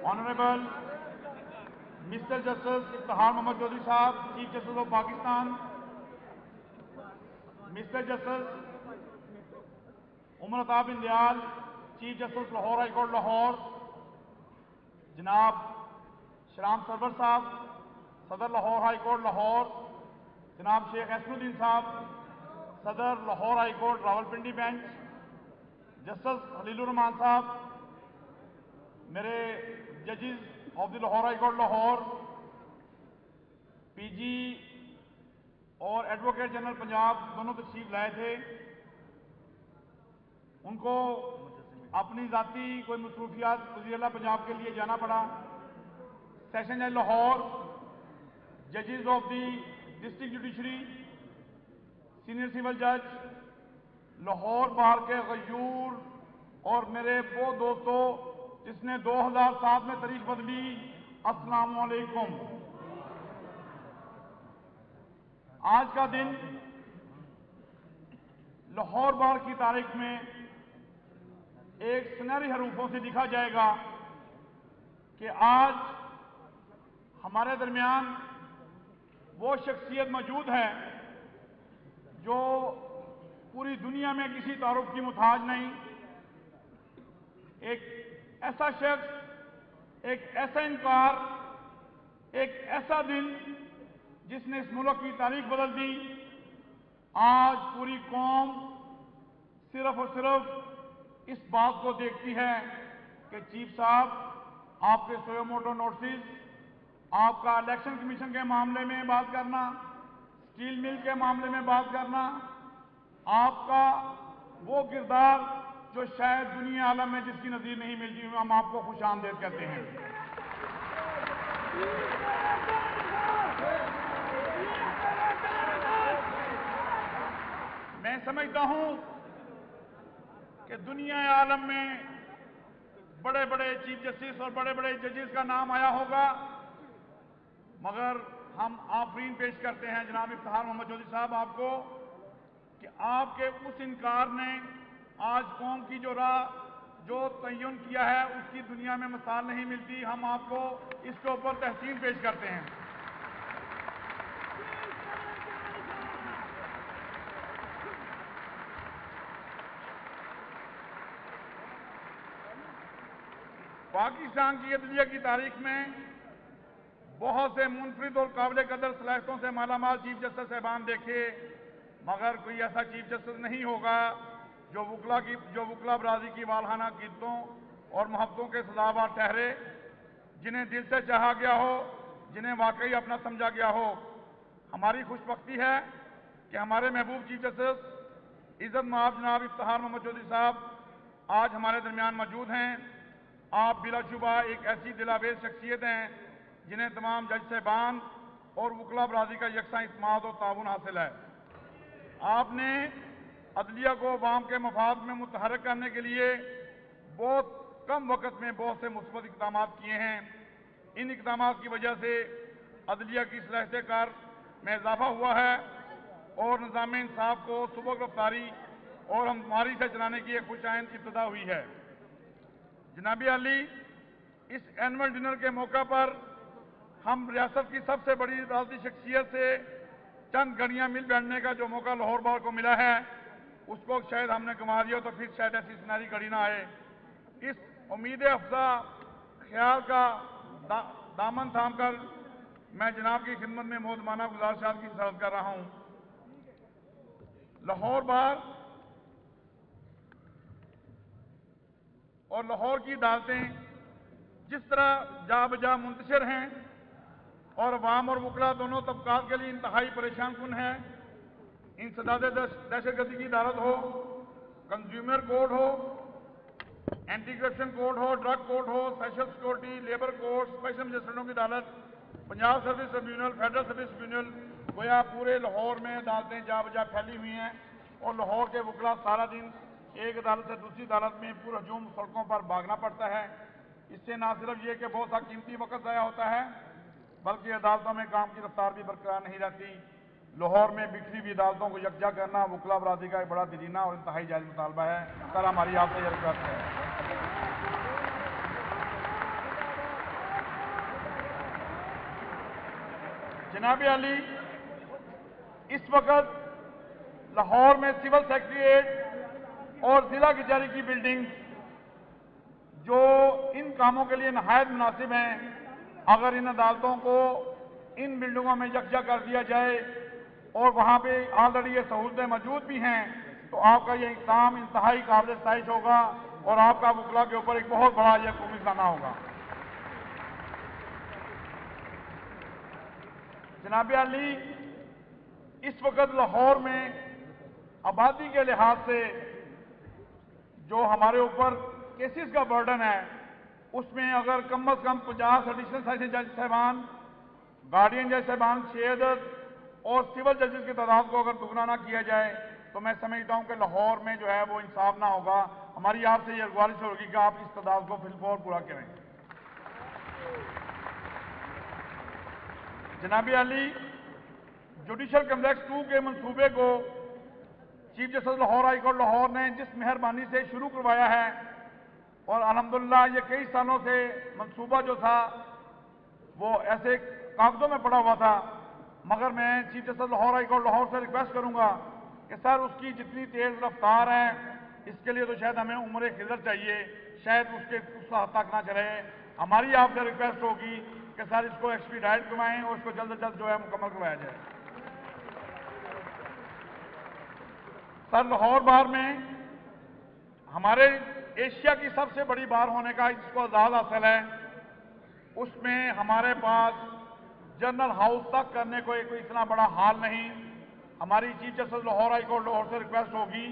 Honorable Mr. Justice Iftihar Mohammad Chaudhry Sahab, Chief Justice of Pakistan, Mr. Justice Umar Ata bin Dayal, Chief Justice Lahore High Court Lahore, Janab Shahram Sarwar Sahab, Sadr Lahore High Court Lahore, Janab Sheikh Ahsanuddin Sahab, Sadr Lahore High Court Rawalpindi Bench, Justice Khalilur Rahman Sahab, मेरे जजेस of the Lahore high court Lahore, PG और advocate general Punjab दोनों तशरीफ लाए थे। उनको अपनी जाती कोई मसरूफियात वज़ीर-ए-आला पंजाब के लिए जाना पड़ा। सेशन जज लाहौर, जजेस of the district judiciary, senior civil जज, लाहौर बार के गयूर और मेरे वो दोस्तों जिसने 2007 में तारीख बदली, अस्सलाम वालेकुम। आज का दिन लाहौर बार की तारीख में एक सुनहरे हरूफों से लिखा जाएगा कि आज हमारे दरमियान वो शख्सियत मौजूद है जो पूरी दुनिया में किसी तारुफ की मुताज नहीं। एक ऐसा शख्स, एक ऐसा इनकार, एक ऐसा दिन जिसने इस मुल्क की तारीख बदल दी। आज पूरी कौम सिर्फ और सिर्फ इस बात को देखती है कि चीफ साहब आपके सुयो मोटो नोटिस, आपका इलेक्शन कमीशन के मामले में बात करना, स्टील मिल के मामले में बात करना, आपका वो किरदार जो शायद दुनिया आलम में जिसकी नज़ीर नहीं मिलती, हम आपको खुशामदीद कहते हैं। मैं समझता हूं कि दुनिया आलम में बड़े बड़े चीफ जस्टिस और बड़े बड़े जजेस का नाम आया होगा, मगर हम आफरीन पेश करते हैं जनाब इफ्तिखार मोहम्मद चौधरी साहब आपको कि आपके उस इनकार ने आज कौम की जो राह जो तयन किया है उसकी दुनिया में मिसाल नहीं मिलती। हम आपको इसके ऊपर तहसीन पेश करते हैं। पाकिस्तान की अदलिया की तारीख में बहुत से मुनफरिद और काबिल कदर सलाहियतों से मालामाल चीफ जस्टिस साहबान देखे, मगर कोई ऐसा चीफ जस्टिस नहीं होगा जो वकला बरादरी की वालहाना कीमतों और मोहब्बतों के सदाबार ठहरे, जिन्हें दिल से चाहा गया हो, जिन्हें वाकई अपना समझा गया हो। हमारी खुशबख्ती है कि हमारे महबूब चीफ जस्टिस इज्जत माब जनाब इफ्तिखार मोहम्मद चौधरी साहब आज हमारे दरमियान मौजूद हैं। आप बिलाशुबा एक ऐसी दिलावेज शख्सियत हैं जिन्हें तमाम जज साहबान और वकला बरादरी का यकसा इत्मीनान और ताउन हासिल है। आपने अदलिया को अवाम के मफाद में मुतहर्रिक करने के लिए बहुत कम वक्त में बहुत से मुस्बत इक़दाम किए हैं। इन इक़दाम की वजह से अदलिया की सलाहियत कार में इजाफा हुआ है और निज़ाम इंसाफ को सुबह रफ्तारी और हमवारी से चलाने की एक खुशाइंद इब्तिदा हुई है। जनाबी अली, इस एनुअल डिनर के मौका पर हम रियासत की सबसे बड़ी अदालती शख्सियत से चंद घड़ियां मिल बैठने का जो मौका लाहौर बार को मिला है उसको शायद हमने गंवा दिया, तो फिर शायद ऐसी सुनहरी घड़ी ना आए। इस उम्मीद अफजा ख्याल का दामन थाम कर मैं जनाब की खिदमत में मोहतमाना गुजारिशात की सराहत कर रहा हूं। लाहौर बार और लाहौर की अदालतें जिस तरह जा बजा मुंतशिर हैं और अवाम और वकला दोनों तबकात के लिए इंतहाई परेशान कुन है। इंसदाद दहशतगर्दी की अदालत हो, कंज्यूमर कोर्ट हो, एंटी करप्शन कोर्ट हो, ड्रग कोर्ट हो, special security, labour court, special मजिस्ट्रेटों की अदालत, Punjab service tribunal, federal service tribunal, गोया पूरे लाहौर में अदालतें जा बजा फैली हुई हैं और लाहौर के वकला सारा दिन एक अदालत से दूसरी अदालत में पुरहजूम सड़कों पर भागना पड़ता है। इससे न सिर्फ ये कि बहुत सा कीमती वक्त ज़ाया होता है, बल्कि अदालतों में काम की रफ्तार भी बरकरार नहीं रहती। लाहौर में बिखरी हुई अदालतों को यकजा करना वकला बरादरी का एक बड़ा दीना और इंतहाई जायज़ मुतालबा है। सर, हमारी आपसे यह रिक्वेस्ट है। जनाब अली, इस वक्त लाहौर में सिविल सेक्रेटेरिएट और जिला कचहरी की बिल्डिंग जो इन कामों के लिए नहायत मुनासिब हैं, अगर इन अदालतों को इन बिल्डिंगों में यकजा कर दिया जाए और वहां पे ऑलरेडी ये सहूलतें मौजूद भी हैं, तो आपका ये इक़दाम इंतहाई काबिल सताइश होगा और आपका वकला के ऊपर एक बहुत बड़ा यह कौमी निशाना होगा। जनाब अली, इस वक्त लाहौर में आबादी के लिहाज से जो हमारे ऊपर केसेस का बर्डन है, उसमें अगर कम अज कम 50 एडिशनल सेशन जज साहबान, गार्डियन जज साहबान 6 अदद और सिविल जजेस की तादाद को अगर दुगना ना किया जाए, तो मैं समझता हूं कि लाहौर में जो है वो इंसाफ ना होगा। हमारी आपसे यह गुजारिश होगी कि आप इस तादाद को फिलफौर पूरा करें। जनाब अली, जुडिशल कम्प्लेक्स 2 के मंसूबे को chief justice Lahore high court Lahore ने जिस मेहरबानी से शुरू करवाया है, और अल्हम्दुलिल्लाह ये कई सालों से मंसूबा जो था वो ऐसे कागजों में पड़ा हुआ था, मगर मैं chief justice Lahore high court Lahore से रिक्वेस्ट करूंगा कि सर उसकी जितनी तेज रफ्तार है, इसके लिए तो शायद हमें उम्र खिजर चाहिए, शायद उस हद तक ना चले। हमारी आपसे रिक्वेस्ट होगी कि सर इसको एक्सपीडाइट करवाएं और इसको जल्द से जल्द जो है मुकम्मल करवाया जाए। सर, लाहौर बार में हमारे एशिया की सबसे बड़ी बार होने का जिसको एजाज़ हासिल है, उसमें हमारे पास जनरल हाउस तक करने को कोई इतना बड़ा हाल नहीं। हमारी chief justice Lahore high court Lahore से रिक्वेस्ट होगी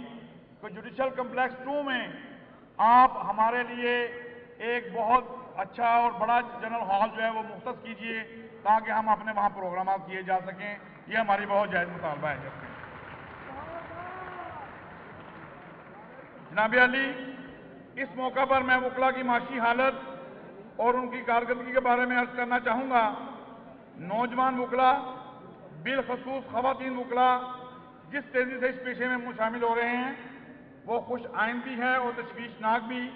कि जुडिशल कम्प्लेक्स 2 में आप हमारे लिए एक बहुत अच्छा और बड़ा जनरल हॉल जो है वो मुख्तस कीजिए, ताकि हम अपने वहां प्रोग्राम किए जा सकें। यह हमारी बहुत जायज़ मुतालबा है। जनाब अली, इस मौका पर मैं वकला की माशी हालत और उनकी कारकर्दगी के बारे में अर्ज करना चाहूंगा। नौजवान वकला, बिलखसूस खवातीन वकला जिस तेजी से इस पेशे में शामिल हो रहे हैं, वो खुश आइंदी है और तशवीशनाक भी।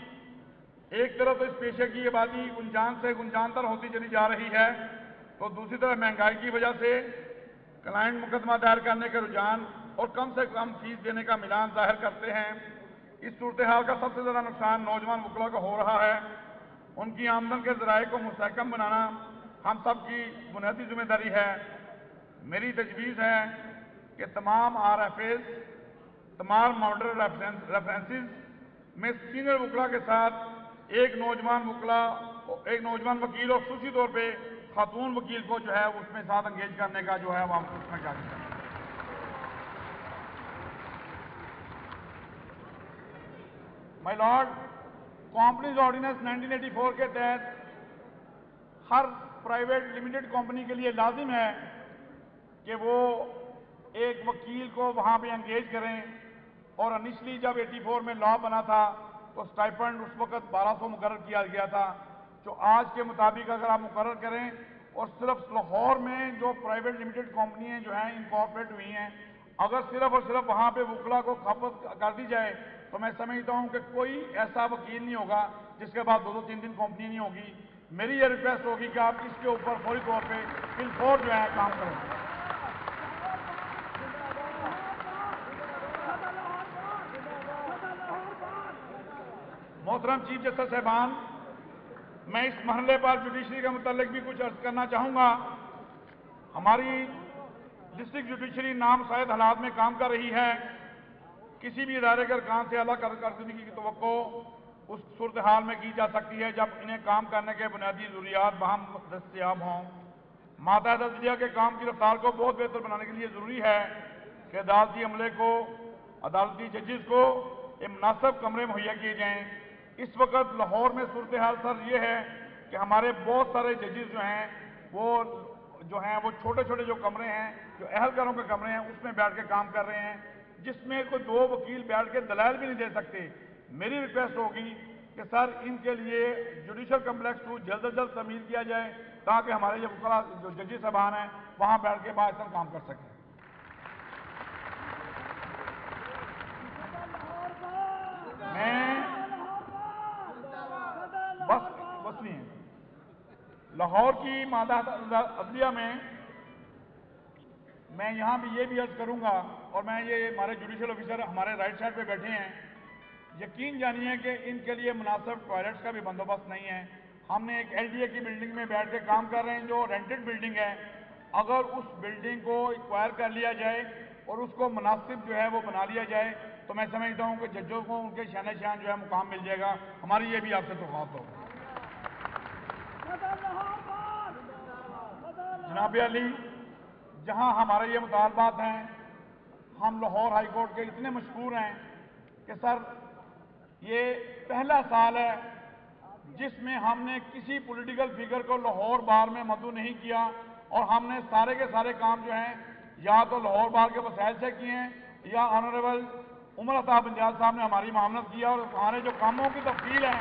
एक तरफ तो इस पेशे की आबादी गुंजान से गुंजानतर होती चली जा रही है, तो दूसरी तरफ महंगाई की वजह से क्लाइंट मुकदमा दायर करने के रुझान और कम से कम फीस देने का मिलान जाहिर करते हैं। इस सूरत हाल का सबसे ज्यादा नुकसान नौजवान वकला को हो रहा है। उनकी आमदन के जराये को मुस्तहकम बनाना हम सब की बुनियादी जिम्मेदारी है। मेरी तजवीज़ है कि तमाम RFAs, तमाम मॉडल रेफरेंसेस में सीनियर वकला के साथ एक नौजवान वकील और खुसूसी तौर पे खातून वकील को जो है उसमें साथ एंगेज करने का जो है वो हम उसमें क्या करें। माय लॉर्ड, कंपनीज ऑर्डिनेंस 1984 के तहत हर प्राइवेट लिमिटेड कंपनी के लिए लाजिम है कि वो एक वकील को वहां पे एंगेज करें, और इनिशली जब 84 में लॉ बना था तो स्टाइपेंड उस वक्त 1200 मुकर्रर किया गया था, जो आज के मुताबिक अगर आप मुकर्रर करें और सिर्फ लाहौर में जो प्राइवेट लिमिटेड कंपनियां जो हैं इनकॉर्पोरेट हुई हैं, अगर सिर्फ और सिर्फ वहां पे वकला को खपत कर दी जाए, तो मैं समझता हूं कि कोई ऐसा वकील नहीं होगा जिसके बाद 2-2, 3-3 कंपनी नहीं होगी। मेरी ये रिक्वेस्ट होगी कि आप इसके ऊपर फौरी तौर पर फिलफौर जो है काम करें। मोहतरम चीफ जस्टिस साहबान, मैं इस मरहले पर जुडिशरी के मुतालिक भी कुछ अर्ज करना चाहूंगा। हमारी डिस्ट्रिक्ट जुडिशरी नामसायद हालात में काम कर रही है। किसी भी इदारे के अरकान से अलग कारकर्दगी की तवक्को उस सूरत हाल में की जा सकती है जब इन्हें काम करने के बुनियादी जरूरियात बहम दस्तयाब हों। मातहत अदलिया के काम की रफ्तार को बहुत बेहतर बनाने के लिए जरूरी है कि अदालती अमले को, अदालती जजेस को एक मुनासिब कमरे मुहैया किए जाएं। इस वक्त लाहौर में सूरत हाल सर ये है कि हमारे बहुत सारे जजेस जो हैं वो छोटे छोटे जो कमरे हैं, जो अहलकारों के कमरे हैं, उसमें बैठ के काम कर रहे हैं, जिसमें कोई 2 वकील बैठ के दलाइल भी नहीं दे सकते। मेरी रिक्वेस्ट होगी कि सर इनके लिए जुडिशल कम्प्लेक्स 2 जल्द से जल्द तमीर किया जाए ताकि हमारे ये वकला जो जजी साहबान हैं वहां बैठ के बाहर काम कर सकें। मैं बस नहीं है, लाहौर की मादा अदलिया में मैं यहां भी ये भी अर्ज करूंगा, और मैं ये हमारे जुडिशल ऑफिसर हमारे राइट साइड पे बैठे हैं, यकीन जानिए कि इनके लिए मुनासिब टॉयलेट्स का भी बंदोबस्त नहीं है। हमने एक एलडीए की बिल्डिंग में बैठ के काम कर रहे हैं जो रेंटेड बिल्डिंग है। अगर उस बिल्डिंग को एक्वायर कर लिया जाए और उसको मुनासिब जो है वो बना लिया जाए तो मैं समझता हूं कि जजों को उनके शान शान जो है मुकाम मिल जाएगा। हमारी ये भी आपसे दरख्वास्त होगी। जनाब अली, जहां हमारे ये मुतालबात हैं, हम लाहौर हाई कोर्ट के इतने मशहूर हैं कि सर ये पहला साल है जिसमें हमने किसी पॉलिटिकल फिगर को लाहौर बार में मदऊ नहीं किया, और हमने सारे के सारे काम जो हैं या तो लाहौर बार के वसाइल से किए हैं या ऑनरेबल उमर साहब बंजाल साहब ने हमारी मामलत किया, और हमारे जो कामों की तफसील है